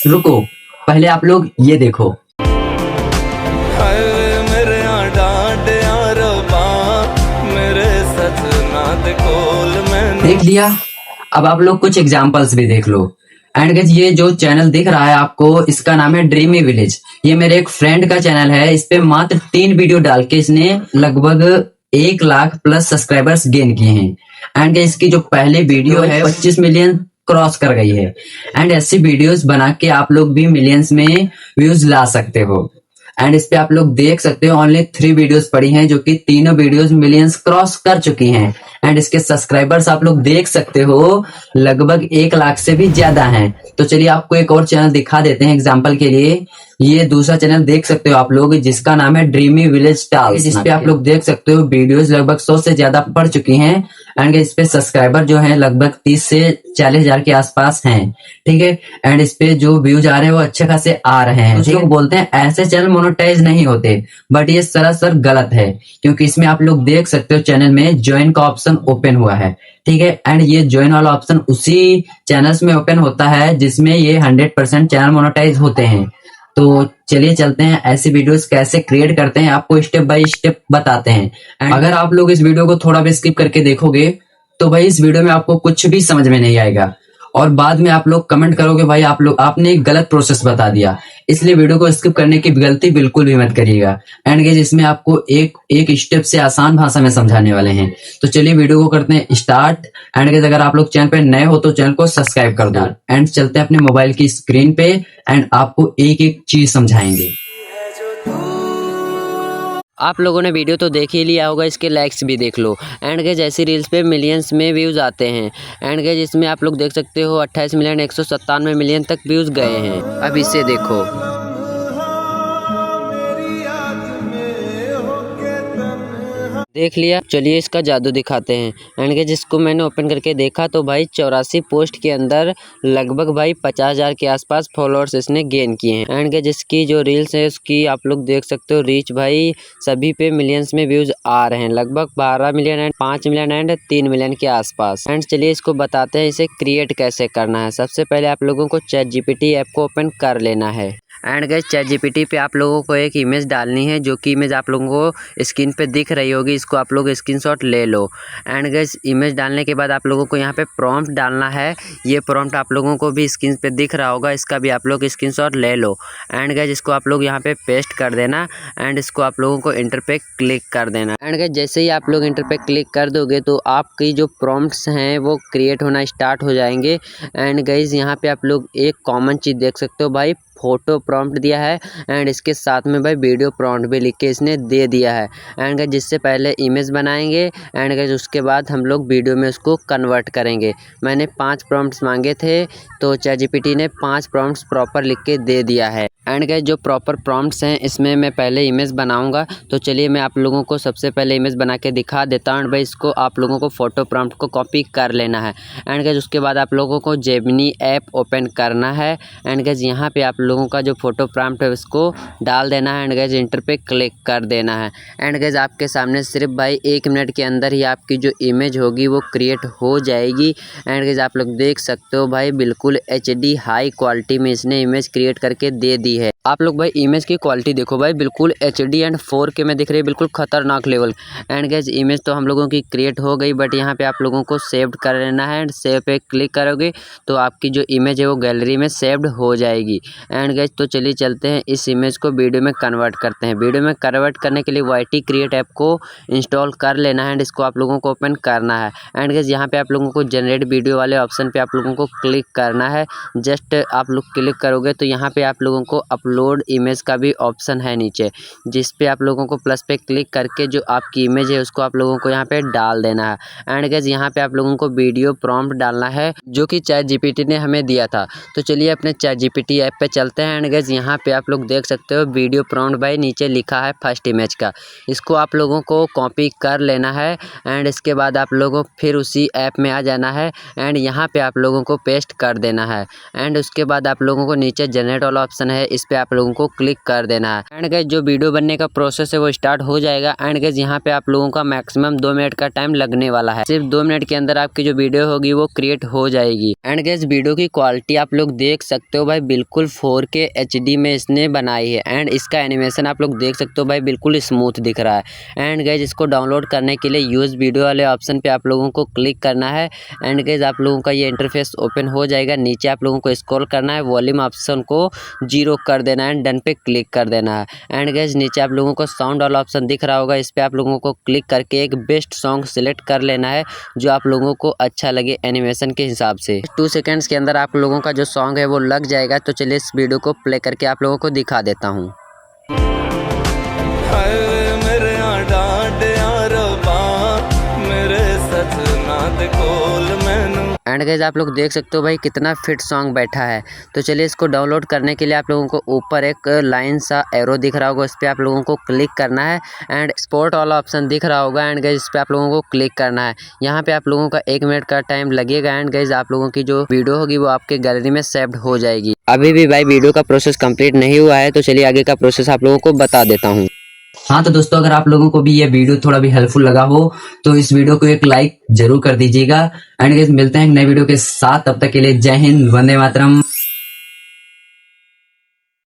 रुको, पहले आप लोग ये देखो। मेरे मेरे देख लिया। अब आप लोग कुछ एग्जाम्पल्स भी देख लो। एंड गाइस ये जो चैनल दिख रहा है आपको, इसका नाम है ड्रीमी विलेज। ये मेरे एक फ्रेंड का चैनल है। इस पे मात्र 3 वीडियो डाल के इसने लगभग 1 लाख प्लस सब्सक्राइबर्स गेन किए हैं। एंड गाइस इसकी जो पहले वीडियो है 25 मिलियन क्रॉस कर गई है। एंड ऐसी वीडियोस बना के आप लोग भी मिलियंस में व्यूज ला सकते हो। एंड इस पे आप लोग देख सकते हो ओनली 3 वीडियोस पड़ी हैं, जो कि तीनों वीडियोस मिलियंस क्रॉस कर चुकी हैं। एंड इसके सब्सक्राइबर्स आप लोग देख सकते हो लगभग 1 लाख से भी ज्यादा हैं। तो चलिए आपको एक और चैनल दिखा देते हैं एग्जांपल के लिए। ये दूसरा चैनल देख सकते हो आप लोग, जिसका नाम है ड्रीमी विलेज टाल्स, जिसपे आप लोग देख सकते हो वीडियोस लगभग 100 से ज्यादा पड़ चुकी हैं। एंड इस पे सब्सक्राइबर जो है लगभग 30 से 40 हजार के आसपास हैं। ठीक है। एंड इस पे जो व्यूज आ रहे हैं वो अच्छे खासे आ रहे हैं। कुछ लोग बोलते हैं ऐसे चैनल मोनेटाइज नहीं होते, बट ये सरासर गलत है, क्योंकि इसमें आप लोग देख सकते हो चैनल में ज्वाइन का ऑप्शन ओपन हुआ है। ठीक है। एंड ये ज्वाइन वाला ऑप्शन उसी चैनल्स में ओपन होता है जिसमें ये 100% चैनल मोनेटाइज होते हैं। तो चलिए चलते हैं ऐसी वीडियोस कैसे क्रिएट करते हैं, आपको स्टेप बाय स्टेप बताते हैं। एंड अगर आप लोग इस वीडियो को थोड़ा भी स्किप करके देखोगे तो भाई इस वीडियो में आपको कुछ भी समझ में नहीं आएगा, और बाद में आप लोग कमेंट करोगे भाई आपने एक गलत प्रोसेस बता दिया। इसलिए वीडियो को स्किप करने की गलती बिल्कुल भी मत करिएगा। एंड गाइस इसमें आपको एक एक स्टेप से आसान भाषा में समझाने वाले हैं। तो चलिए वीडियो को करते हैं स्टार्ट। एंड गाइस अगर आप लोग चैनल पे नए हो तो चैनल को सब्सक्राइब कर दो। एंड चलते हैं अपने मोबाइल की स्क्रीन पे एंड आपको एक एक चीज समझाएंगे। आप लोगों ने वीडियो तो देख ही लिया होगा, इसके लाइक्स भी देख लो। एंड गाइस ऐसी रील्स पे मिलियंस में व्यूज़ आते हैं। एंड गाइस इसमें आप लोग देख सकते हो 28 मिलियन 197 मिलियन तक व्यूज़ गए हैं। अब इसे देखो। देख लिया। चलिए इसका जादू दिखाते हैं। एंड गाइस जिसको मैंने ओपन करके देखा तो भाई 84 पोस्ट के अंदर लगभग भाई 50,000 के आसपास फॉलोअर्स इसने गेन किए हैं। एंड गाइस जिसकी जो रील्स है उसकी आप लोग देख सकते हो रीच भाई सभी पे मिलियंस में व्यूज आ रहे हैं, लगभग 12 million and 5 million and 3 million के आसपास। एंड चलिए इसको बताते हैं इसे क्रिएट कैसे करना है। सबसे पहले आप लोगों को चैट जीपीटी ऐप को ओपन कर लेना है। एंड गाइस चैट जीपीटी पे आप लोगों को एक इमेज डालनी है, जो कि इमेज आप लोगों को स्क्रीन पे दिख रही होगी। इसको आप लोग स्क्रीनशॉट ले लो। एंड गाइस इमेज डालने के बाद आप लोगों को यहाँ पे प्रॉम्प्ट डालना है। ये प्रॉम्प्ट आप लोगों को भी स्क्रीन पे दिख रहा होगा, इसका भी आप लोग स्क्रीनशॉट ले लो। एंड गाइस इसको आप लोग यहाँ पे पेस्ट कर देना। एंड इसको आप लोगों को इंटर पे क्लिक कर देना। एंड गाइस जैसे ही आप लोग इंटर पे क्लिक कर दोगे तो आपकी जो प्रॉम्प्ट्स हैं वो क्रिएट होना स्टार्ट हो जाएंगे। एंड गाइस यहाँ पे आप लोग एक कॉमन चीज़ देख सकते हो भाई, फोटो प्रॉम्प्ट दिया है। एंड इसके साथ में भाई वीडियो प्रॉम्प्ट भी लिख के इसने दे दिया है। एंड गाइस जिससे पहले इमेज बनाएंगे एंड गाइस उसके बाद हम लोग वीडियो में उसको कन्वर्ट करेंगे। मैंने 5 प्रॉम्प्ट्स मांगे थे तो चैट जीपीटी ने 5 प्रॉम्प्ट्स प्रॉपर लिख के दे दिया है। एंड गाइस जो प्रॉपर प्रॉम्प्ट्स हैं इसमें मैं पहले इमेज बनाऊंगा। तो चलिए मैं आप लोगों को सबसे पहले इमेज बना के दिखा देता हूँ। भाई इसको आप लोगों को फोटो प्रॉम्प्ट को कॉपी कर लेना है। एंड गाइस उसके बाद आप लोगों को जेमिनी ऐप ओपन करना है। एंड गाइस यहाँ पे आप लोगों का जो फोटो प्रॉम्प्ट है उसको डाल देना है। एंड गाइस इंटर पे क्लिक कर देना है। एंड गाइस आपके सामने सिर्फ भाई 1 मिनट के अंदर ही आपकी जो इमेज होगी वो क्रिएट हो जाएगी। एंड गाइस आप लोग देख सकते हो भाई बिल्कुल HD हाई क्वालिटी में इसने इमेज क्रिएट करके दे दी है। आप लोग भाई इमेज की क्वालिटी देखो भाई, बिल्कुल HD एंड 4K में दिख रही है, बिल्कुल खतरनाक लेवल। एंड गाइस इमेज तो हम लोगों की क्रिएट हो गई, बट यहाँ पे आप लोगों को सेव कर लेना है। एंड सेव पे क्लिक करोगे तो आपकी जो इमेज है वो गैलरी में सेव्ड हो जाएगी। एंड गाइस तो चलिए चलते हैं इस इमेज को वीडियो में कन्वर्ट करते हैं। वीडियो में कन्वर्ट करने के लिए YT क्रिएट ऐप को इंस्टॉल कर लेना है। एंड इसको आप लोगों को ओपन करना है। एंड गाइस यहाँ पे आप लोगों को जनरेट वीडियो वाले ऑप्शन पे आप लोगों को क्लिक करना है। जस्ट आप लोग क्लिक करोगे तो यहाँ पे आप लोगों को अपलोड इमेज का भी ऑप्शन है नीचे, जिस पे आप लोगों को प्लस पे क्लिक करके जो आपकी इमेज है उसको आप लोगों को यहाँ पे डाल देना है। एंड गाइस यहाँ पे आप लोगों को वीडियो प्रॉम्प्ट डालना है जो कि चैट जीपीटी ने हमें दिया था। तो चलिए अपने चैट जीपीटी ऐप पे चलते हैं। एंड गाइस यहाँ पे आप लोग देख सकते हो वीडियो प्रॉम्प्ट भाई नीचे लिखा है फर्स्ट इमेज का, इसको आप लोगों को कॉपी कर लेना है। एंड इसके बाद आप लोगों फिर उसी ऐप में आ जाना है। एंड यहाँ पे आप लोगों को पेस्ट कर देना है। एंड उसके बाद आप लोगों को नीचे जनरेट वाला ऑप्शन है, इस पर आप लोगों को क्लिक कर देना है। एंड गाइस जो वीडियो बनने का प्रोसेस है वो स्टार्ट हो जाएगा। एंड गाइस यहाँ पे आप लोगों का मैक्सिमम 2 मिनट का टाइम लगने वाला है। सिर्फ 2 मिनट के अंदर आपकी जो वीडियो होगी वो क्रिएट हो जाएगी। एंड गाइस वीडियो की क्वालिटी आप लोग देख सकते हो भाई, बिल्कुल 4K HD में इसने बनाई है। एंड इसका एनिमेशन आप लोग देख सकते हो भाई, बिल्कुल स्मूथ दिख रहा है। एंड गाइस इसको डाउनलोड करने के लिए यूज वीडियो वाले ऑप्शन पे आप लोगों को क्लिक करना है। एंड गाइस आप लोगों का ये इंटरफेस ओपन हो जाएगा। नीचे आप लोगों को स्क्रॉल करना है, वॉल्यूम ऑप्शन को 0 कर देना है, डन पे क्लिक कर देना है। एंड गाइस नीचे आप लोगों को साउंड वाला ऑप्शन दिख रहा होगा, इस पे आप लोगों को क्लिक करके एक बेस्ट सॉन्ग सिलेक्ट कर लेना है जो आप लोगों को अच्छा लगे एनिमेशन के हिसाब से। 2 सेकंड्स के अंदर आप लोगों का जो सॉन्ग है वो लग जाएगा। तो चलिए इस वीडियो को प्ले करके आप लोगों को दिखा देता हूँ। एंड गाइस आप लोग देख सकते हो भाई कितना फिट सॉन्ग बैठा है। तो चलिए इसको डाउनलोड करने के लिए आप लोगों को ऊपर एक लाइन सा एरो दिख रहा होगा, इस पर आप लोगों को क्लिक करना है। एंड एक्सपोर्ट वाला ऑप्शन दिख रहा होगा। एंड गाइस इस पर आप लोगों को क्लिक करना है। यहाँ पे आप लोगों का 1 मिनट का टाइम लगेगा। एंड गाइस आप लोगों की जो वीडियो होगी वो आपके गैलरी में सेव्ड हो जाएगी। अभी भी भाई वीडियो का प्रोसेस कंप्लीट नहीं हुआ है, तो चलिए आगे का प्रोसेस आप लोगों को बता देता हूँ। हाँ तो दोस्तों, अगर आप लोगों को भी ये वीडियो थोड़ा भी हेल्पफुल लगा हो तो इस वीडियो को एक लाइक जरूर कर दीजिएगा। एंड गाइस मिलते हैं एक नए वीडियो के साथ, तब तक के लिए जय हिंद, वंदे मातरम।